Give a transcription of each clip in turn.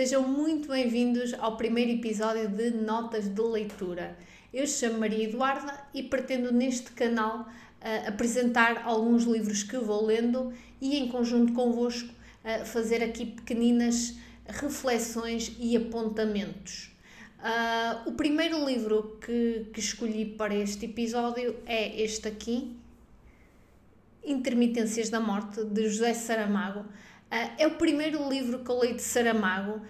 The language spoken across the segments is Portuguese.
Sejam muito bem-vindos ao primeiro episódio de Notas de Leitura. Eu chamo Maria Eduarda e pretendo neste canal apresentar alguns livros que vou lendo e em conjunto convosco fazer aqui pequeninas reflexões e apontamentos. O primeiro livro que escolhi para este episódio é este aqui, Intermitências da Morte, de José Saramago. É o primeiro livro que eu leio de Saramago.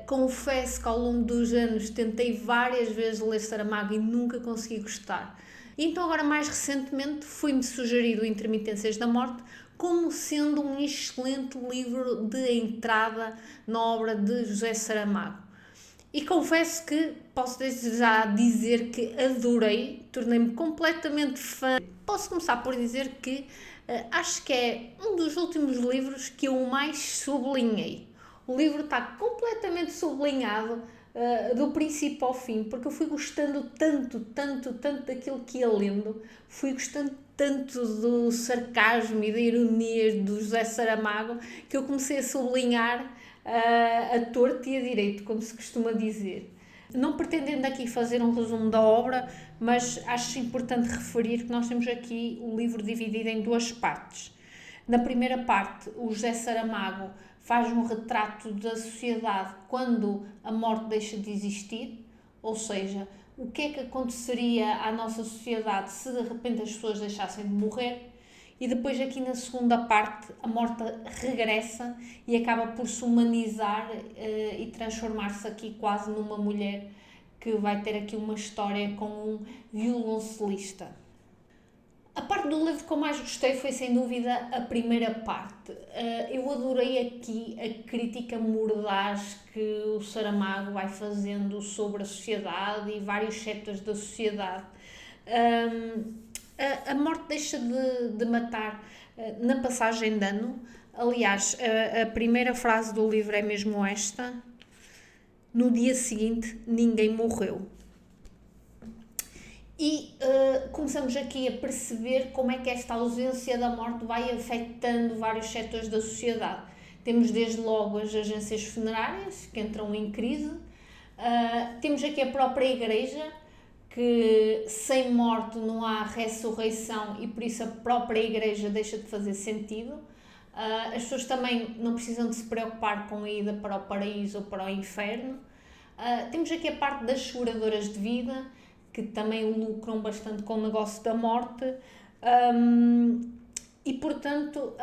Confesso que ao longo dos anos tentei várias vezes ler Saramago e nunca consegui gostar. Então agora mais recentemente foi-me sugerido Intermitências da Morte como sendo um excelente livro de entrada na obra de José Saramago. E confesso que posso desde já dizer que adorei, tornei-me completamente fã. Posso começar por dizer que acho que é um dos últimos livros que eu mais sublinhei. O livro está completamente sublinhado do princípio ao fim, porque eu fui gostando tanto daquilo que ia lendo, fui gostando tanto do sarcasmo e da ironia do José Saramago, que eu comecei a sublinhar a torto e a direito, como se costuma dizer. Não pretendendo aqui fazer um resumo da obra, mas acho importante referir que nós temos aqui o livro dividido em duas partes. Na primeira parte, o José Saramago faz um retrato da sociedade quando a morte deixa de existir, ou seja, o que é que aconteceria à nossa sociedade se de repente as pessoas deixassem de morrer. E depois aqui na segunda parte a morte regressa e acaba por se humanizar e transformar-se aqui quase numa mulher que vai ter aqui uma história com um violoncelista. A parte do livro que eu mais gostei foi sem dúvida a primeira parte. Eu adorei aqui a crítica mordaz que o Saramago vai fazendo sobre a sociedade e vários setores da sociedade. A morte deixa de matar na passagem de ano. Aliás, a primeira frase do livro é mesmo esta: no dia seguinte ninguém morreu. E começamos aqui a perceber como é que esta ausência da morte vai afetando vários setores da sociedade. Temos desde logo as agências funerárias, que entram em crise. Temos aqui a própria igreja, que sem morte não há ressurreição e por isso a própria igreja deixa de fazer sentido. As pessoas também não precisam de se preocupar com a ida para o paraíso ou para o inferno. Temos aqui a parte das seguradoras de vida, que também lucram bastante com o negócio da morte. E portanto,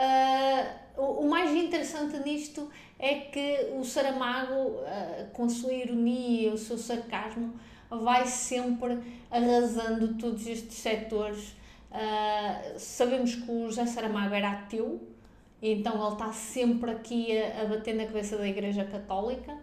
o mais interessante nisto é que o Saramago, com a sua ironia, o seu sarcasmo, vai sempre arrasando todos estes setores. Sabemos que o José Saramago era ateu, então ele está sempre aqui a bater na cabeça da Igreja Católica.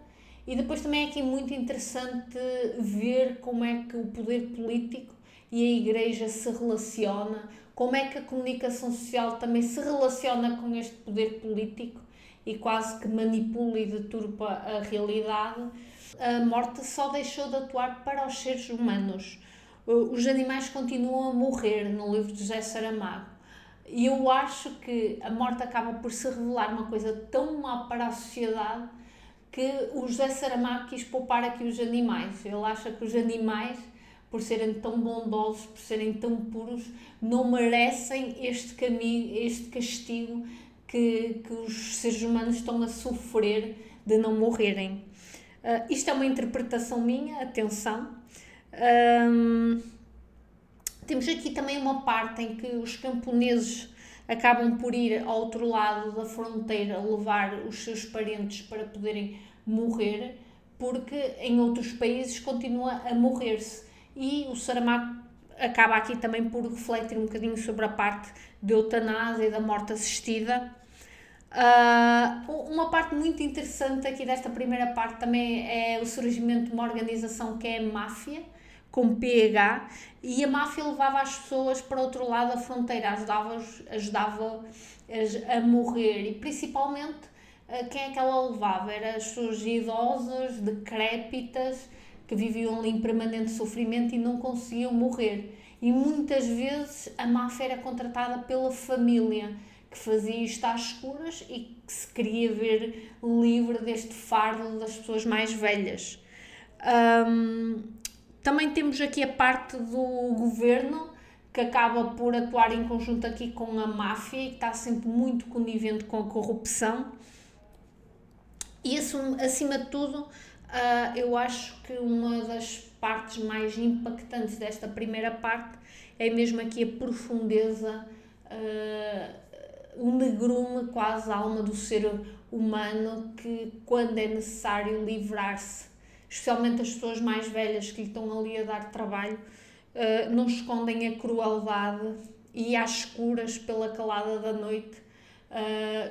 E depois também é aqui muito interessante ver como é que o poder político e a Igreja se relaciona, como é que a comunicação social também se relaciona com este poder político e quase que manipula e deturpa a realidade. A morte só deixou de atuar para os seres humanos. Os animais continuam a morrer no livro de José Saramago. E eu acho que a morte acaba por se revelar uma coisa tão má para a sociedade que o José Saramago quis poupar aqui os animais. Ele acha que os animais, por serem tão bondosos, por serem tão puros, não merecem este castigo que os seres humanos estão a sofrer de não morrerem. Isto é uma interpretação minha, atenção. Temos aqui também uma parte em que os camponeses acabam por ir ao outro lado da fronteira levar os seus parentes para poderem morrer, porque em outros países continua a morrer-se. E o Saramago acaba aqui também por refletir um bocadinho sobre a parte da eutanásia e da morte assistida. Uma parte muito interessante aqui desta primeira parte também é o surgimento de uma organização que é a máfia, com PH, e a máfia levava as pessoas para o outro lado da fronteira, ajudava-as a morrer, e principalmente quem é que ela levava? Eram as pessoas idosas, decrépitas, que viviam ali em permanente sofrimento e não conseguiam morrer. E muitas vezes a máfia era contratada pela família, que fazia isto às escuras e que se queria ver livre deste fardo das pessoas mais velhas. Também temos aqui a parte do governo, que acaba por atuar em conjunto aqui com a máfia e que está sempre muito conivente com a corrupção. E acima de tudo, eu acho que uma das partes mais impactantes desta primeira parte é mesmo aqui a profundeza, o negrume quase a alma do ser humano, que quando é necessário livrar-se, especialmente as pessoas mais velhas que lhe estão ali a dar trabalho, não escondem a crueldade e às escuras, pela calada da noite,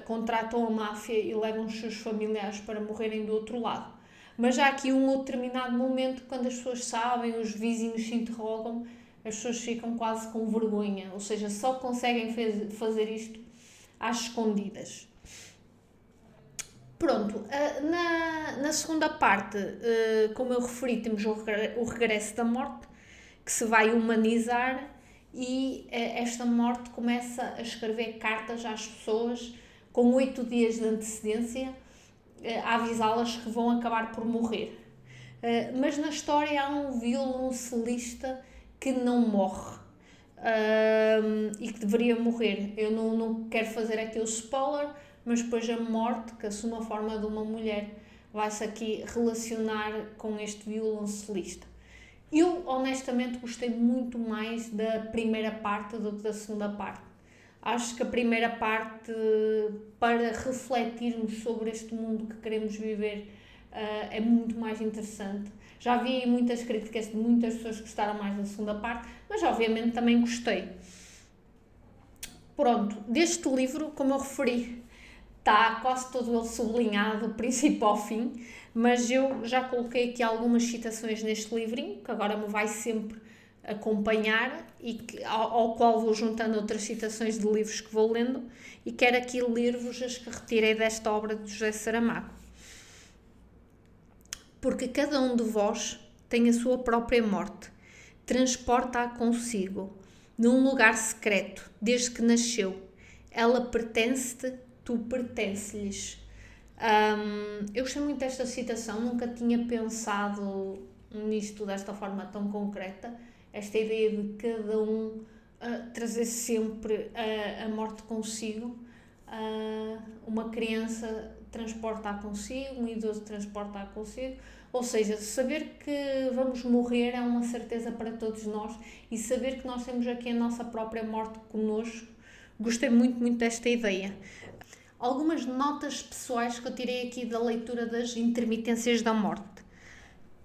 contratam a máfia e levam os seus familiares para morrerem do outro lado. Mas há aqui um determinado momento, quando as pessoas sabem, os vizinhos se interrogam, as pessoas ficam quase com vergonha, ou seja, só conseguem fazer isto às escondidas. Pronto, na segunda parte, como eu referi, temos o regresso da morte, que se vai humanizar, e esta morte começa a escrever cartas às pessoas com 8 dias de antecedência, a avisá-las que vão acabar por morrer. Mas na história há um violoncelista que não morre, e que deveria morrer. Eu não quero fazer aqui o spoiler, mas depois a morte, que assume a forma de uma mulher, vai-se aqui relacionar com este violoncelista. Eu, honestamente, gostei muito mais da primeira parte do que da segunda parte. Acho que a primeira parte, para refletirmos sobre este mundo que queremos viver, é muito mais interessante. Já vi muitas críticas de muitas pessoas que gostaram mais da segunda parte, mas obviamente também gostei. Pronto, deste livro, como eu referi, está quase todo ele sublinhado, do princípio ao fim, mas eu já coloquei aqui algumas citações neste livrinho, que agora me vai sempre acompanhar e ao qual vou juntando outras citações de livros que vou lendo, e quero aqui ler-vos as que retirei desta obra de José Saramago. Porque cada um de vós tem a sua própria morte, transporta-a consigo, num lugar secreto, desde que nasceu. Ela pertence-te, tu pertences-lhes. Eu gostei muito desta citação, nunca tinha pensado nisto desta forma tão concreta, esta ideia de cada um trazer sempre a morte consigo. Uma criança transporta-a consigo, um idoso transporta-a consigo, ou seja, saber que vamos morrer é uma certeza para todos nós, e saber que nós temos aqui a nossa própria morte connosco. Gostei muito, muito desta ideia. Algumas notas pessoais que eu tirei aqui da leitura das Intermitências da Morte.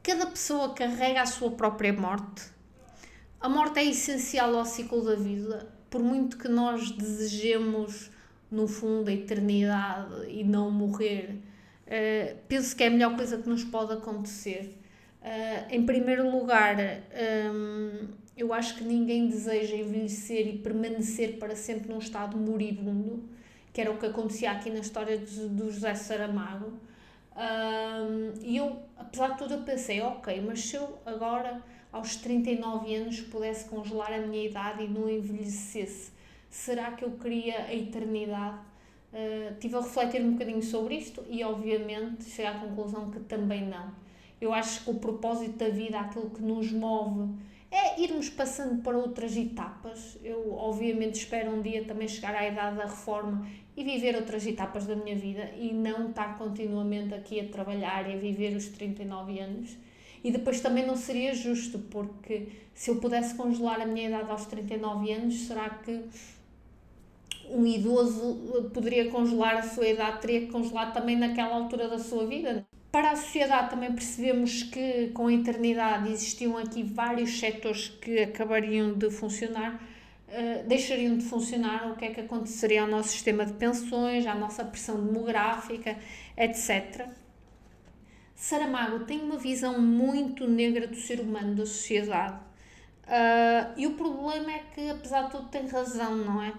Cada pessoa carrega a sua própria morte. A morte é essencial ao ciclo da vida, por muito que nós desejemos, no fundo, a eternidade e não morrer. Penso que é a melhor coisa que nos pode acontecer. Em primeiro lugar, eu acho que ninguém deseja envelhecer e permanecer para sempre num estado moribundo, que era o que acontecia aqui na história do José Saramago. E eu, apesar de tudo, eu pensei, ok, mas se eu agora, aos 39 anos, pudesse congelar a minha idade e não envelhecesse, será que eu queria a eternidade? Estive a refletir um bocadinho sobre isto e, obviamente, cheguei à conclusão que também não. Eu acho que o propósito da vida, aquilo que nos move, é irmos passando para outras etapas. Eu, obviamente, espero um dia também chegar à idade da reforma e viver outras etapas da minha vida e não estar continuamente aqui a trabalhar e a viver os 39 anos. E depois também não seria justo, porque se eu pudesse congelar a minha idade aos 39 anos, será que um idoso poderia congelar a sua idade? Teria que congelar também naquela altura da sua vida? Para a sociedade também percebemos que com a eternidade existiam aqui vários setores que acabariam de funcionar, deixariam de funcionar. O que é que aconteceria ao nosso sistema de pensões, à nossa pressão demográfica, etc. Saramago tem uma visão muito negra do ser humano, da sociedade. E o problema é que, apesar de tudo, tem razão, não é?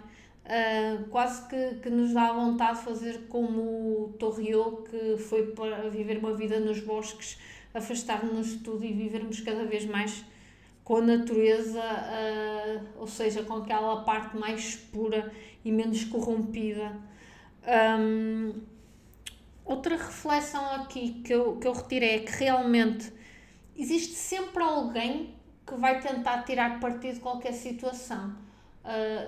Quase que nos dá vontade de fazer como o Torriot, que foi para viver uma vida nos bosques, afastar-nos de tudo e vivermos cada vez mais com a natureza, ou seja, com aquela parte mais pura e menos corrompida. Outra reflexão aqui que eu retirei é que realmente existe sempre alguém que vai tentar tirar partido de qualquer situação.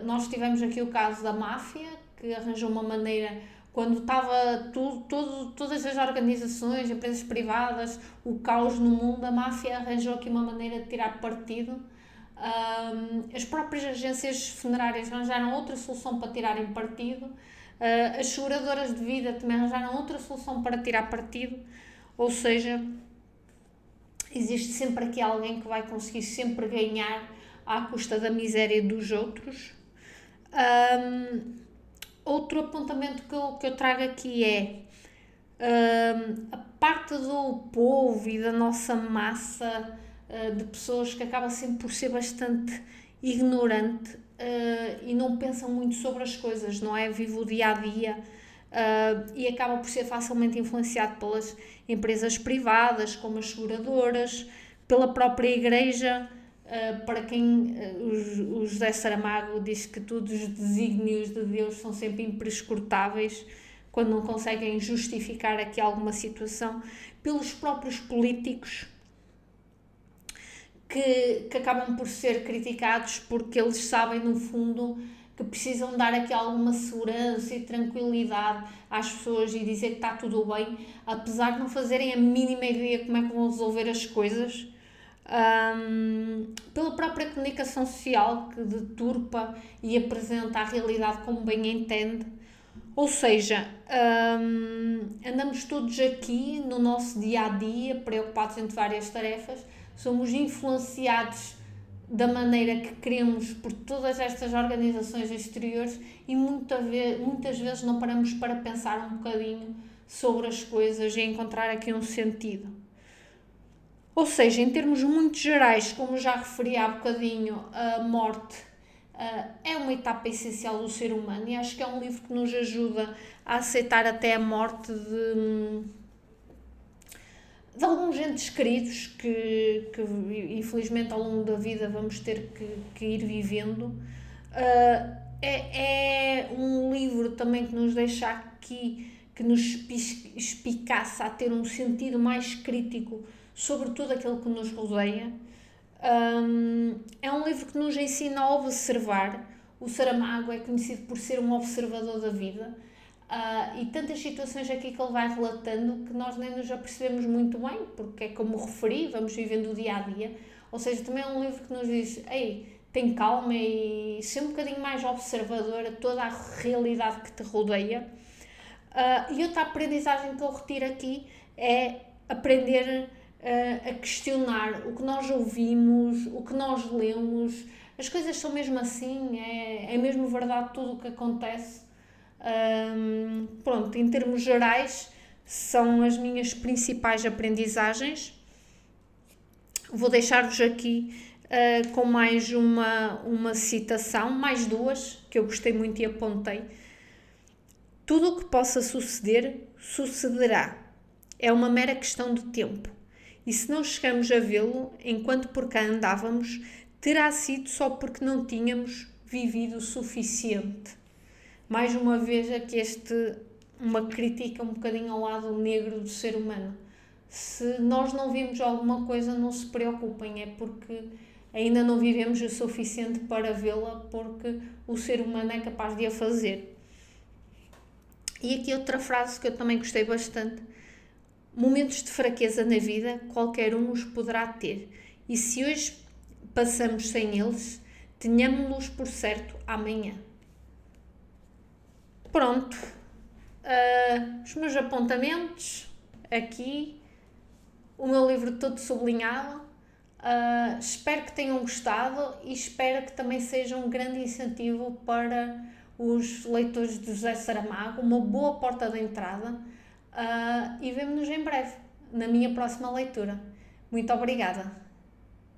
Nós tivemos aqui o caso da máfia, que arranjou uma maneira, quando estava todas as organizações, empresas privadas, o caos no mundo, a máfia arranjou aqui uma maneira de tirar partido. As próprias agências funerárias arranjaram outra solução para tirarem partido. As seguradoras de vida também arranjaram outra solução para tirar partido. Ou seja, existe sempre aqui alguém que vai conseguir sempre ganhar à custa da miséria dos outros. Outro apontamento que eu trago aqui é a parte do povo e da nossa massa de pessoas que acaba sempre por ser bastante ignorante e não pensam muito sobre as coisas, não é? Vive o dia a dia e acaba por ser facilmente influenciado pelas empresas privadas, como as seguradoras, pela própria igreja. Para quem o José Saramago diz que todos os desígnios de Deus são sempre imprescrutáveis quando não conseguem justificar aqui alguma situação, pelos próprios políticos que acabam por ser criticados porque eles sabem no fundo que precisam dar aqui alguma segurança e tranquilidade às pessoas e dizer que está tudo bem, apesar de não fazerem a mínima ideia como é que vão resolver as coisas. Pela própria comunicação social que deturpa e apresenta a realidade como bem entende. Ou seja, andamos todos aqui no nosso dia a dia, preocupados entre várias tarefas, somos influenciados da maneira que queremos por todas estas organizações exteriores e muitas vezes não paramos para pensar um bocadinho sobre as coisas e encontrar aqui um sentido. Ou seja, em termos muito gerais, como já referi há bocadinho, a morte é uma etapa essencial do ser humano e acho que é um livro que nos ajuda a aceitar até a morte de alguns entes queridos que infelizmente ao longo da vida vamos ter que ir vivendo. É um livro também que nos deixa aqui, que nos espicaça a ter um sentido mais crítico sobre tudo aquilo que nos rodeia. É um livro que nos ensina a observar. O Saramago é conhecido por ser um observador da vida e tantas situações aqui que ele vai relatando que nós nem nos apercebemos muito bem, porque é como referi, vamos vivendo o dia a dia. Ou seja, também é um livro que nos diz: ei, tem calma e ser um bocadinho mais observador a toda a realidade que te rodeia. E outra aprendizagem que eu retiro aqui é aprender a questionar o que nós ouvimos, o que nós lemos. As coisas são mesmo assim, é mesmo verdade tudo o que acontece. Pronto, em termos gerais, são as minhas principais aprendizagens. Vou deixar-vos aqui com mais uma citação, mais duas, que eu gostei muito e apontei. Tudo o que possa suceder, sucederá. É uma mera questão de tempo. E se não chegamos a vê-lo, enquanto por cá andávamos, terá sido só porque não tínhamos vivido o suficiente. Mais uma vez, aqui uma crítica um bocadinho ao lado negro do ser humano. Se nós não vimos alguma coisa, não se preocupem, é porque ainda não vivemos o suficiente para vê-la, porque o ser humano é capaz de a fazer. E aqui outra frase que eu também gostei bastante. Momentos de fraqueza na vida, qualquer um os poderá ter. E se hoje passamos sem eles, tenhamos-los por certo amanhã. Pronto. Os meus apontamentos aqui. O meu livro todo sublinhado. Espero que tenham gostado e espero que também seja um grande incentivo para os leitores de José Saramago, uma boa porta de entrada. E vemo-nos em breve, na minha próxima leitura. Muito obrigada!